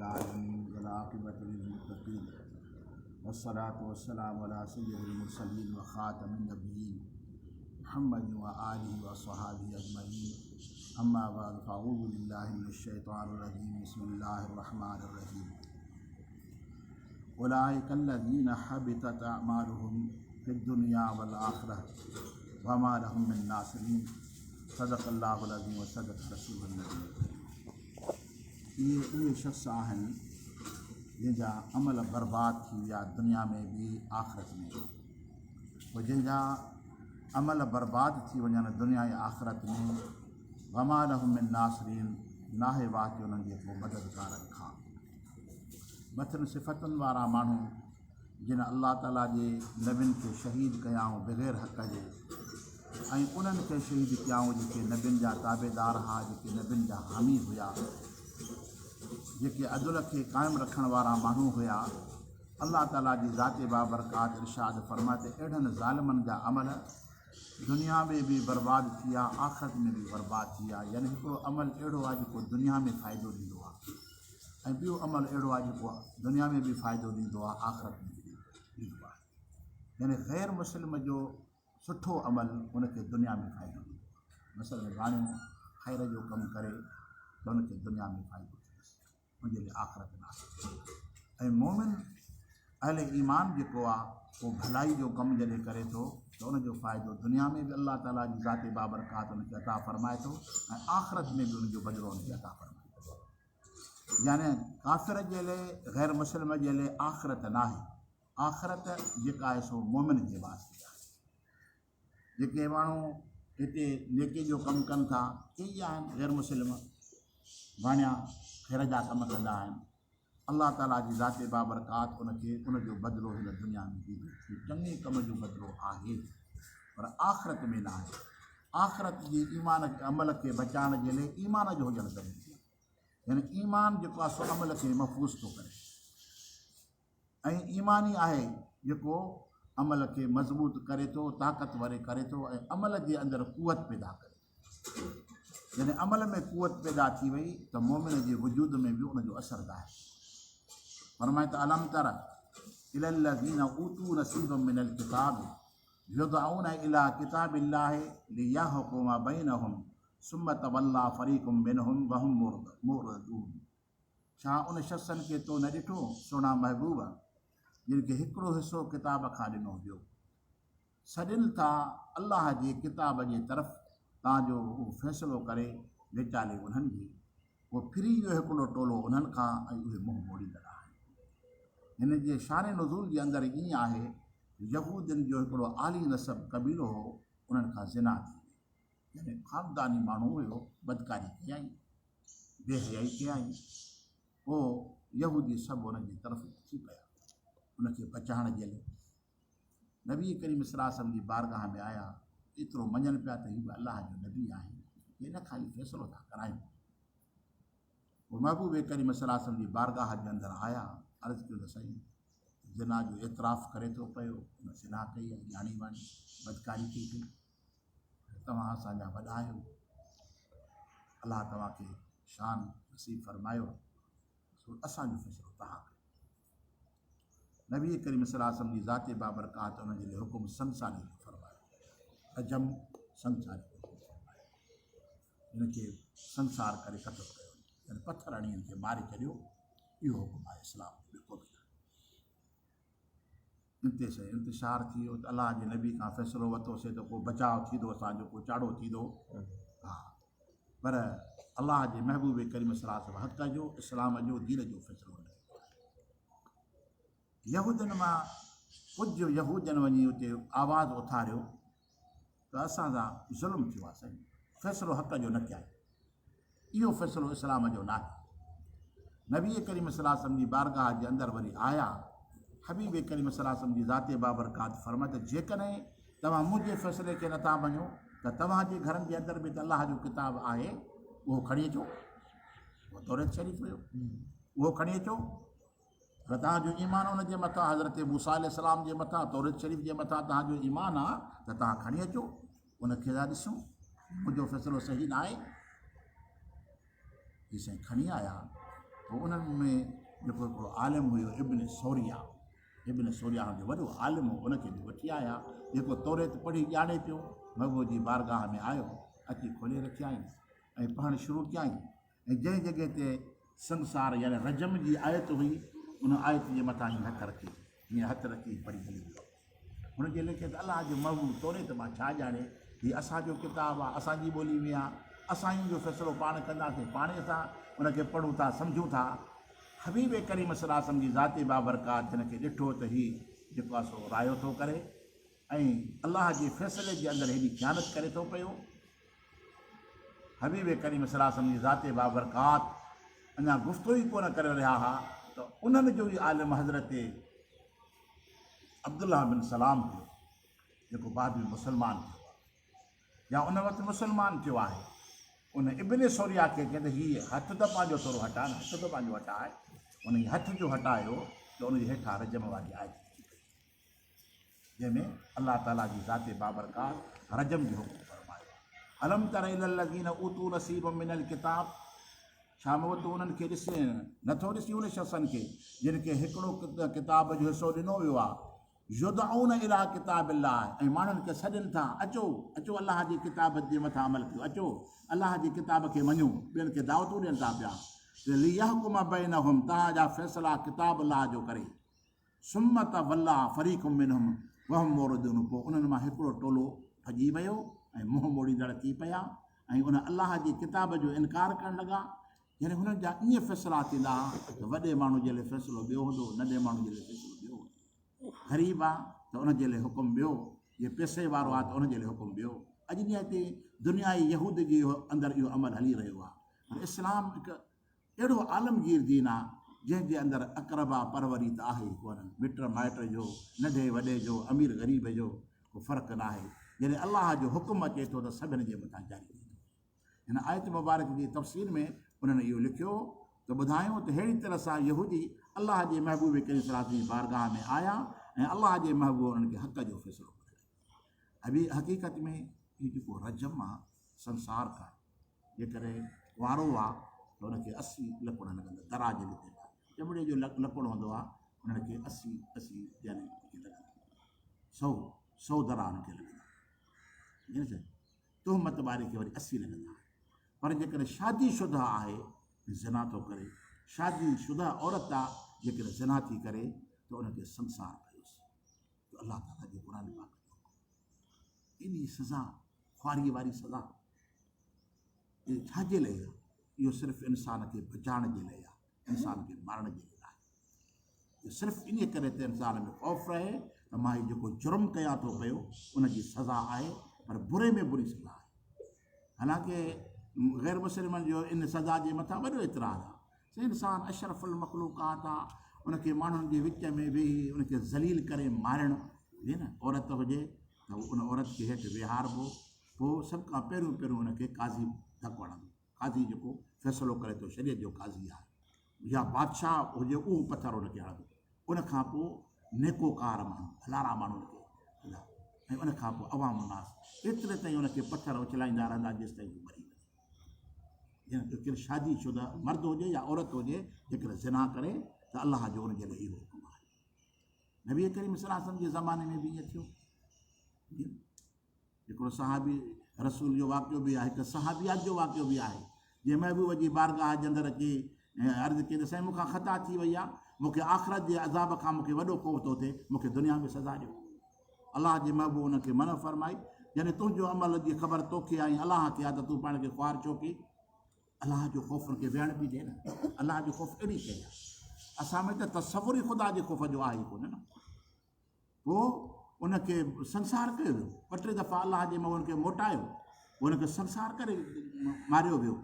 العالمين والعاقبة للمتقين والصلاة والسلام على سيد المرسلين وخاتم النبيين محمد وآله وصحبه أجمعين أما بعد فأعوذ بالله من الشيطان الرجيم بسم الله الرحمن الرحيم أولئك الذين حبطت أعمالهم في الدنيا والآخرة وما لهم من नासिरीन सदक़ अल्लाहुल अज़ीम व सदक़ रसूलुल नबी। उहे शख़्स आहिनि जंहिंजा अमल बर्बाद थी विया दुनिया में बि आख़िरत में बि। पोइ जंहिंजा अमल बर्बाद थी वञनि दुनिया ऐं आख़िरत में वमा लहुम मिन नासिरीन नाहे वाक़ उन्हनि जे पोइ मददगारनि खां। मथनि सिफ़तुनि वारा माण्हू जिन अल्लाह ताला जे नबियुनि खे शहीद कयाऊं बग़ैर हक़ जे ऐं उन्हनि खे शहीद कयाऊं जेके नबियुनि जा ताबेदार हुआ, जेके नबियुनि जा हामी हुआ, जेके अदल खे क़ाइमु रखण वारा माण्हू हुआ। अल्लाह ताला जी ज़ाते बाबरकात इरशाद फ़रमाए त अहिड़नि ज़ालिमनि जा अमल दुनिया में बि बर्बाद थी विया, आख़िरत में बि बर्बाद थी विया। यानी हिकिड़ो अमल अहिड़ो आहे जेको दुनिया में फ़ाइदो ॾींदो आहे ऐं ॿियो अमल अहिड़ो आहे जेको दुनिया में बि फ़ाइदो ॾींदो आहे, आख़िरत में बि ॾींदो आहे। यानी ग़ैर मुस्लिम जो सुठो अमल उनखे दुनिया में फ़ाइदो ॾींदो आहे। मसइले वाणियूं ख़ैर जो कमु करे त उनखे दुनिया में फ़ाइदो थिएसि, उनजे लाइ आख़िरत न आहे। ऐं मोमिन अहले ईमान जेको आहे उहो भलाई जो कमु जॾहिं करे थो त उनजो फ़ाइदो दुनिया में बि अल्लाह ताला जी ज़ाते बाबरकात उनखे अता फ़रमाए थो ऐं आख़िरत में बि उनजो बदिलो उनखे अता फ़रमाए थो। यानी काफ़िर जे लाइ ग़ैर मुस्लिम जे लाइ आख़िरत न आहे। आख़िरत जेका आहे सो मोमिन जे वास्ते आहे। जेके माण्हू हिते नेकी जो कमु कनि था इहे आहिनि ग़ैर मुस्लिम, वाणिया ख़ैर जा कमु कंदा आहिनि। अल्लाह ताला जी ज़ाते बाबरकात उनखे उनजो बदिलो हिन दुनिया में ॾींदो। चङे कम जो बदिलो आहे पर आख़िरत में न आहे। आख़िरत जी ईमान अमल खे बचाइण जे लाइ ईमान जो हुजणु ज़रूरी आहे। यानी ईमान जेको आहे सो अमल खे महफ़ूज़ थो करे ऐं ईमान ई आहे जेको अमल खे मज़बूत करे थो, ताक़तवर करे थो ऐं अमल जे अंदरि क़ुवत पैदा करे। यानी अमल में क़ुवत पैदा थी वई त मोमिन जे वजूद में बि उनजो असरु आहे। फरमाए त अलम तर इलल लज़ीना ऊतू नसीबम मिनल किताब युदऊना इला किताबिल्लाहि लियहकुमा बैनहुम सुम्मा तवल्ला फरीकुम मिनहुम वहुम मुरदून। छा उन शख़्सनि खे तो न ॾिठो सोना महबूब जिन खे हिकिड़ो हिसो किताब खां ॾिनो हुयो, सॾनि था अल्लाह जे किताब जे तरफ़ तव्हांजो उहो फ़ैसिलो करे विचाले उन्हनि जी, उहो फिरी वियो हिकिड़ो टोलो उन्हनि खां ऐं उहे मुंहुं मोड़ींदड़ आहिनि। हिन जे शान नुज़ूल जे अंदरि ईअं आहे यहूदियुनि जो हिकिड़ो आली नसब क़बीलो हो, उन्हनि खां ज़िना थी वई। यानी ख़ानदानी माण्हू हुयो, बदकारी कयाई, बेहयाई कयाई। पोइ यहूदी सभु उनजी तरफ़ थी पिया उनखे बचाइण जे लाइ। नबी करीम सल्लल्लाहु अलैहि वसल्लम जी बारगाह में आया, एतिरो मञनि पिया त हीउ अलाह जो नबी आहिनि, हे न ख़ाली फ़ैसिलो था करायूं। पोइ महबूब करीम सल्लल्लाहु अलैहि वसल्लम जी बारगाह जे अंदरि आया, अर्ज़ु कयो त सही ज़िना जो एतिराफ़ करे थो पियो, उन ज़िना कई ऐं ॼाणी वाणी बदकारी कई कई। तव्हां असांजा वॾा आहियो, अलाह तव्हांखे शान नसीब फरमायो, सो असांजो फ़ैसिलो तव्हां कयो। नबी करीम सल्लल्लाहु अलैहि वसल्लम जी ज़ाते बाबरकात उनजे लाइ हुकुम संसारी जो फरमायो, अजम संसारी जो हुकुम फरमायो। हिनखे संसार करे क़तलु कयो, यानी पथर हणी हिनखे मारे छॾियो। इहो हुकुम आहे इस्लाम जो, ॿियो को बि न। इंतिशार थी वियो त अलाह जे नबी खां फ़ैसिलो वरितोसीं त को बचाव थींदो, असांजो को चाढ़ो थींदो। हा, पर अलाह जे महबूब करीम सल्लल्लाहु अलैहि वसल्लम हक़ जो, इस्लाम जो, दीन जो फ़ैसिलो न कयो। यहूदियुनि मां कुझु यहूदियुनि वञी उते आवाज़ उथारियो त असां सां ज़ुल्म थियो आहे, साईं फ़ैसिलो हक़ जो न कयाई, इहो फ़ैसिलो इस्लाम जो न आहे। नबी करीम सल्लल्लाहु अलैहि वसल्लम जी बारगाह जे अंदरि वरी आया, हबीब करीम सल्लल्लाहु अलैहि वसल्लम जी ज़ाते बाबरकात फ़रमाए त जेकॾहिं तव्हां मुंहिंजे फ़ैसिले खे नथा मञो त तव्हांजे घरनि जे अंदरि बि त अलाह जो किताब आहे, उहो खणी अचो। उहो तौरेत शरीफ़ हुयो, उहो खणी अचो। पर तव्हांजो ईमान उनजे मथां, हज़रत मूसा अलैहिस्सलाम जे मथां, तौरेत शरीफ़ जे मथां तव्हांजो ईमान आहे त तव्हां खणी अचो, उनखे था ॾिसूं मुंहिंजो फ़ैसिलो सही न आहे। ही साईं खणी आया, पोइ उन्हनि में जेको हिकिड़ो आलिम हुयो इब्न सौरिया हुनजो वॾो आलिम हो, उनखे बि वठी आया, जेको तौरेत पढ़ी ॼाणे पियो। महबूब जी बारगाह में आयो, अची खोले रखियाईं ऐं पढ़णु शुरू कयाईं। ऐं जंहिं जॻह ते संसार यानी रजम जी आयत हुई, उन आयत जे मथां हीअं हथु रखी पढ़ी हली वियो। हुनजे लेखे त अलाह जो महबूब तौरेत मां छा ॼाणे, हीअ असांजो किताबु आहे, असांजी ॿोली में आहे, असां ई जो फ़ैसिलो पाण कंदासीं, पाण असां उनखे पढ़ूं था, सम्झूं था। हबीब करीम सल्लल्लाहु अलैहि वसल्लम जी ज़ाती बाबरकात हिनखे ॾिठो त हीउ जेको आहे सो रायो थो करे ऐं अलाह जे फ़ैसिले जे अंदरि हेॾी ख़यानत करे थो पियो। हबीब करीम सल्लल्लाहु अलैहि वसल्लम जी ज़ाती बाबरकात अञा गुफ़्तगू ई कोन करे रहिया हुआ त उन्हनि जो ई आलिम हज़रत अब्दुल्लाह बिन सलाम थियो, जेको बाद में मुस्लमान थियो या उन वक़्तु मुस्लमान थियो आहे। उन इब्न सौरिया खे चए त हीअ हथु त पंहिंजो थोरो हटा न, हथु त पंहिंजो हटाए। उन हथ जो हटायो त उनजे हेठां रजम वारी आयत जंहिंमें अलाह ताला जी ज़ाते बाबरकात रजम जो हुकुम फरमायो। अलम तर इलल लज़ीन ऊतू नसीब मिनल किताब, छा मूं वटि उन्हनि खे ॾिसे नथो ॾिसी उन शख़्सनि खे जिन खे हिकिड़ो किताब जो हिसो ॾिनो वियो आहे। युदऊन इला किताब अल्लाह, ऐं माण्हुनि खे सॾनि था, अचो अचो अलाह जी किताब जे मथां अमल कयो, अचो अलाह जी किताब खे मञूं, ॿियनि खे दावतूं ॾियनि था पिया। लियहकुम बैनहुम, तव्हांजा फ़ैसिला किताब अलाह जो करे। सुम्मत वल्ला फरीक़ुम मिनहुम वहुम मोरिदून, पोइ उन्हनि मां हिकिड़ो टोलो भॼी वियो ऐं मुंहुं मोड़ींदड़ थी पिया ऐं उन अलाह जी किताब जो इनकार करणु लॻा। यानी हुननि जा ईअं फ़ैसिला थींदा त वॾे माण्हू जे लाइ फ़ैसिलो ॿियो हूंदो, नंढे माण्हू जे लाइ फ़ैसिलो ॿियो हूंदो, ग़रीब आहे त उनजे लाइ हुकुम ॿियो, जे पैसे वारो आहे त उनजे लाइ हुकुम ॿियो। अॼु ॾींहं ते दुनिया जी यहूद जे अंदरि इहो अमल हली रहियो आहे। इस्लाम हिकु अहिड़ो आलमगीर दीन आहे जंहिंजे अंदरि अक़रबा परवरी त आहे ई कोन, मिट माइट जो, नंढे वॾे जो, अमीर ग़रीब जो को फ़र्क़ु न आहे। जॾहिं अलाह जो हुकुम अचे थो त सभिनी जे मथां जारी थिए थो। हिन आयत मुबारक जी तफ़सीर में उन्हनि इहो लिखियो त ॿुधायूं त अहिड़ी तरह सां यहूदी अलाह जे महबूब करीम सल्लल्लाहु अलैहि वसल्लम जी बारगाह में आया ऐं अलाह जे महबूब उन्हनि खे हक़ जो फ़ैसिलो कयो। अभी हक़ीक़त में इहो जेको रजम आहे संसार खां जेकॾहिं वारो आहे त हुनखे 80 लकड़ लॻंदा, दराज लिते चमड़े जो लकड़ हूंदो आहे, हुननि खे 80 यानी लॻंदा, 100 दरा हुनखे लॻंदा। तुहमत वारे खे वरी 80 लॻंदा। पर जेकॾहिं शादीशुदा आहे, ज़िना थो करे, शादीशुदा औरत आहे जेकॾहिं ज़िना थी करे त उनखे संसार कयोसि। त अलाह ताला जे क़ुरान पाक एॾी सज़ा, ख़्वारी वारी सज़ा, इहो छाजे लाइ आहे? इहो सिर्फ़ु इंसान खे बचाइण जे लाइ आहे, इंसान खे मारण जे लाइ आहे। इहो सिर्फ़ु इन करे त इंसान में ख़ौफ़ रहे त मां हीउ जेको जुर्म कयां थो पियो उनजी सज़ा आहे, पर बुरे में बुरी सज़ा आहे। हालांकि ग़ैर मुस्लिमनि जो इन सज़ा जे मथां वॾो एतिराज़ आहे। इंसान अशरफुल मख़लूक़ात आहे, उनखे माण्हुनि जे विच में वेही उनखे ज़लील करे मारणु, न औरत हुजे त उन औरत खे हेठि विहारबो, पोइ सभु खां पहिरियों उनखे काज़ी धकु वणंदो। काज़ी जेको फ़ैसिलो करे थो, शरीयत जो काज़ी आहे, या बादशाह हुजे उहो पथर उनखे हणंदो। उनखां पोइ नेकोकार माण्हू, भलारा माण्हू उनखे, ऐं उनखां पोइ अवाम नास, एतिरे ताईं उनखे पथर उछलाईंदा रहंदा जेसि ताईं उहो मरी वञे। जेकॾहिं शादीशुदा मर्द हुजे या औरत हुजे जेकॾहिं ज़िना करे त अलाह जो उनजे लाइ इहो हुकुम आहे। नबी करीम सल्लल्लाहु अलैहि वसल्लम जे ज़माने में बि ईअं थियो। हिकिड़ो सहाबी रसूल जो वाक़ियो बि आहे, हिकु सहाबियात जो वाक़ियो बि आहे, जंहिं महबूब जी बारगाह जे अंदरि अची अर्ज़ु कई त साईं मूंखां ख़ता थी वई आहे, मूंखे आख़िरत जे अज़ाब खां मूंखे वॾो ख़ौफ़ थो थिए, मूंखे दुनिया में सज़ा ॾियो। अलाह जे महबूब उनखे मना फ़रमाई, जॾहिं तुंहिंजो अमल जी ख़बर तोखे आई, अलाह खे आहे त तूं पाण खे ख़्वार छो की? अलाह जो ख़ौफ़ खे वेहण बि ॾिए न। अलाह जो ख़ौफ़ अहिड़ी शइ आहे, असां में त तसवुर ई ख़ुदा जे ख़ौफ़ जो आहे ई कोन न। पोइ उनखे संसार कयो वियो, 2-3 दफ़ा अलाह जे महबूब खे मोटायो, उनखे संसार करे मारियो वियो।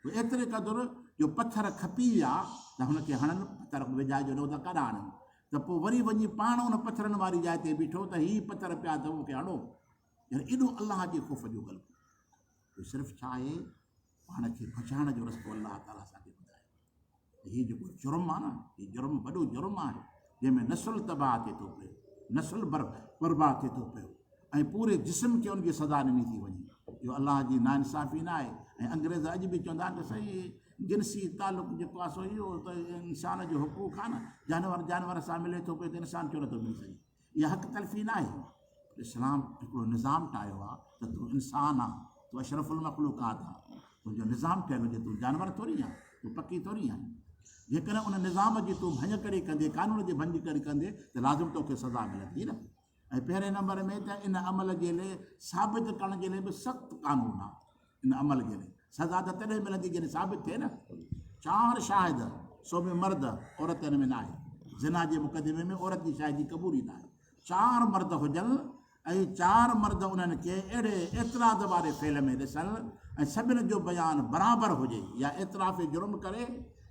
एतिरे क़दुरु जो पथर खपी विया त हुनखे हणनि, पथर विझाइजो न त काॾा हणनि, त पोइ वरी वञी पाण उन पथरनि वारी जाइ ते बीठो त हीअ पथर पिया त मूंखे हणो। यानी एॾो अलाह जे ख़ौफ़ जो ग़ल्बो। इहो सिर्फ़ु छा आहे, पाण खे बचाइण जो रस्तो अलाह ताला असांखे ॿुधायो। हीउ जेको जुर्म आहे न, हीउ जुर्म वॾो जुर्म आहे, जंहिंमें नसुल तबाह थिए थो पियो, नसुल बर्बाद थिए थो पियो, ऐं पूरे जिस्म खे उनजी सज़ा ॾिनी थी वञे। इहो अलाह जी नाइंसाफ़ी न आहे। ऐं अंग्रेज़ अॼु बि चवंदा आहिनि त सही जिनसी तालुक़ जेको आहे सो इहो त इंसान जो हुक़ूक़ आहे न, जानवर सां मिले थो पियो त इंसान छो नथो मिली सघे। इहा हक़ तलफ़ी न आहे। इस्लाम हिकिड़ो निज़ाम ठाहियो आहे त तूं इंसान आहे, तूं अशरफुल मख़लूक़ात आहे, तुंहिंजो निज़ाम ठहियलु हुजे, तूं जानवर थोरी आहे, तूं पकी थोरी आहे। जेकॾहिं उन निज़ाम जी तूं भञ करे कंदे, कानून जी भंज करे कंदे त लाज़िम तोखे सज़ा मिलंदी न। ऐं पहिरें नंबर में त इन अमल जे लाइ साबित करण जे लाइ बि सख़्तु कानून आहे। इन अमल जे लाइ सज़ा त तॾहिं मिलंदी जॾहिं साबित थिए न। 4 शाहिद, सो में मर्द, औरत हिन में न आहे। ज़िना जे मुक़दमे में औरत जी शाहिदी क़बूल ई न आहे। 4 मर्द हुजनि ऐं 4 मर्द उन्हनि खे अहिड़े एतिराज़ वारे फेल में ॾिसनि ऐं सभिनी जो बयानु बराबरि हुजे, या एतिराफ़ जुर्म करे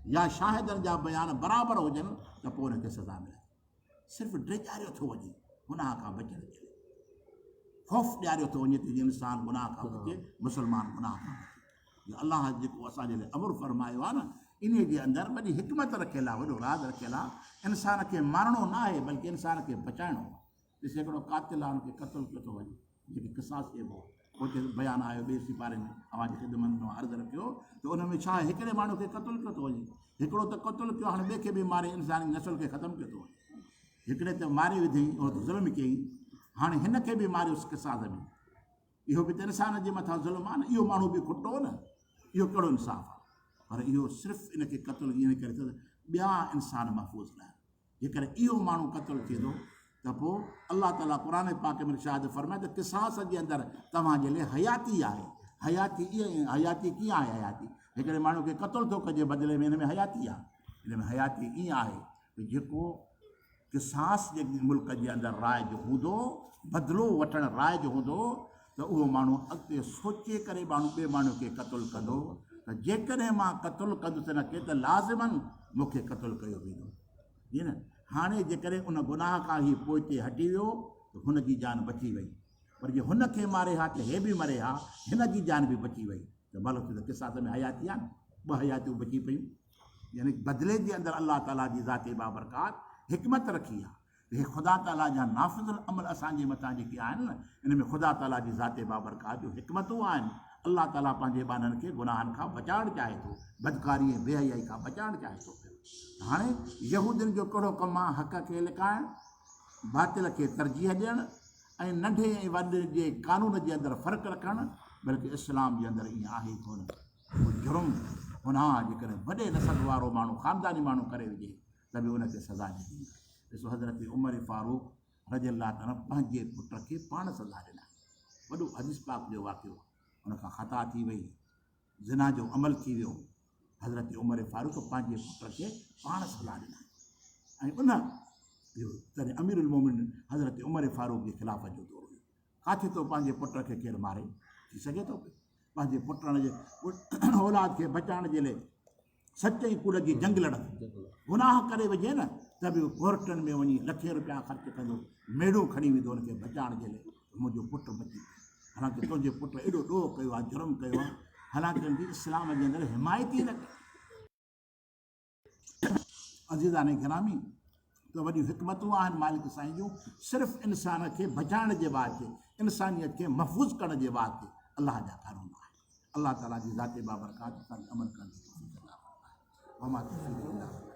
या शाहिदनि जा बयान बराबरि हुजनि त पोइ हुनखे सज़ा मिले। सिर्फ़ु ड्रिजारियो थो वञे गुनाह खां बचण जे लाइ, ख़ौफ़ ॾियारियो थो वञे त इंसान गुनाह खां बचे, मुस्लमान गुनाह खां बचे। अलाह जेको असांजे लाइ अमर फरमायो आहे न, इन जे अंदरि वॾी हिकमत रखियलु आहे, वॾो राज़ रखियलु आहे। इंसान खे मारणो न आहे, बल्कि इंसान खे बचाइणो आहे। ॾिस, हिकिड़ो क़ातिल आहे, हुनखे क़तलु कयो थो वञे, जेके क़िसास चइबो आहे। हुते बयानु आयो ॿिए सिपारे में, अवाज़ ख़िदमत में अर्ज़ु रखियो त उन में छा आहे, हिकिड़े माण्हू खे क़तलु कयो थो वञे, हिकिड़ो त क़तलु कयो, हाणे ॿिए खे बि मारे इंसानी नसुल खे ख़तमु कयो थो वञे। हिकिड़े त मारे विधई, उहो त ज़ुल्म कयईं, हाणे हिन खे बि मारियोसि क़िसास में। इहो बि त इंसान जे मथां ज़ुल्म आहे न। इहो माण्हू बि खुटो न, इहो कहिड़ो इंसाफ़ आहे। पर इहो सिर्फ़ु इनखे क़तलु ईअं करे थो त ॿिया इंसान महफ़ूज़ न आहिनि। जेकॾहिं इहो माण्हू क़तलु थी थो त पोइ अलाह ताला क़ुर पाक में इरशाद फरमाए त क़िसास जे अंदरि तव्हांजे लाइ हयाती आहे। हयाती ईअं, हयाती कीअं आहे? हयाती हिकिड़े माण्हू खे क़तलु थो कजे बदिले में, हिन में हयाती आहे। हिन में हयाती ईअं आहे त जेको क़िसास जे मुल्क जे अंदरि राइज हूंदो, बदिलो वठणु राइज हूंदो, त उहो माण्हू अॻिते सोचे करे माण्हू ॿिए माण्हू खे क़तलु कंदो त जेकॾहिं मां क़तलु कंदुसि हिन खे त लाज़िमन मूंखे क़तलु कयो वेंदो। ईअं न। हाणे जेकॾहिं उन गुनाह खां ई पोइ ते हटी वियो त हुनजी जान बची वई, पर जे हुन खे मारे हा त हे बि मरे हा, हिन जी जान बि बची वई, त भलो त क़िसास में हयाती आहे न। 2 हयातियूं बची पियूं। यानी बदिले जे अंदरि अलाह ताला जी ज़ाती बाबरकात हिकमत रखी आहे। हे ख़ुदा ताला जा नाफ़िज़ अमल असांजे मथां जेके आहिनि न, इन में ख़ुदा ताला जी ज़ाती बाबरकात जूं हिकमतूं आहिनि। अलाह ताला पंहिंजे ॿारनि खे गुनाहनि खां बचाइणु चाहे थो, बदकारी ऐं बेहयाई खां बचाइणु चाहे थो पियो। हाणे यहूदियुनि जो कहिड़ो कमु आहे? हक़ खे लिकाइणु, बातिल खे तरजीह ॾियणु ऐं नंढे ऐं वॾे जे कानून जे अंदरि फ़र्क़ु रखणु। बल्कि इस्लाम जे अंदरि ईअं आहे कोन। उहो जुर्म गुनाह जेकॾहिं वॾे नसल वारो माण्हू, ख़ानदानी माण्हू करे विझे त बि उनखे सज़ा ॾिनी। ॾिसो, हज़रत उमर फारूक रज़ियल्लाहु ताला पंहिंजे पुट खे पाण सज़ा ॾिना। वॾो हदीस पाक जो वाक़ियो, उनखां ख़ता थी वई, ज़िना जो अमल थी वियो, हज़रत उमर फारूक पंहिंजे पुट खे पाण सज़ा ॾिना। ऐं उन इहो तॾहिं अमीरुल मोमिनीन हज़रत उमर फारूक जे ख़िलाफ़त जो दौरु हुयो। किथे थो पंहिंजे पुट खे केरु मारे? थी सघे थो पंहिंजे पुटनि जे औलाद खे बचाइण जे लाइ सचाई कूड़ जी जंग लड़नि, गुनाह करे विझे न त बि कोर्टनि में वञी लखे रुपया ख़र्च कंदो, मेड़ूं खणी वेंदो हुनखे बचाइण जे लाइ, मुंहिंजो पुटु बची वियो। हालांकि तुंहिंजे पुटु एॾो ॾोह कयो आहे, जुर्म कयो आहे, हालांकि हुनजी इस्लाम जे अंदरि हिमायत ई न कई। अज़ीज़ाने गिरामी, त वॾियूं हिकमतूं आहिनि मालिक साईं जूं, सिर्फ़ु इंसान खे बचाइण जे वास्ते, इंसानियत खे महफ़ूज़ करण जे वास्ते अलाह जा कानून आहिनि। अलाह ताला जी ज़ाती बाबरकात अमल करण जी तौफ़ीक़ अता फरमाए।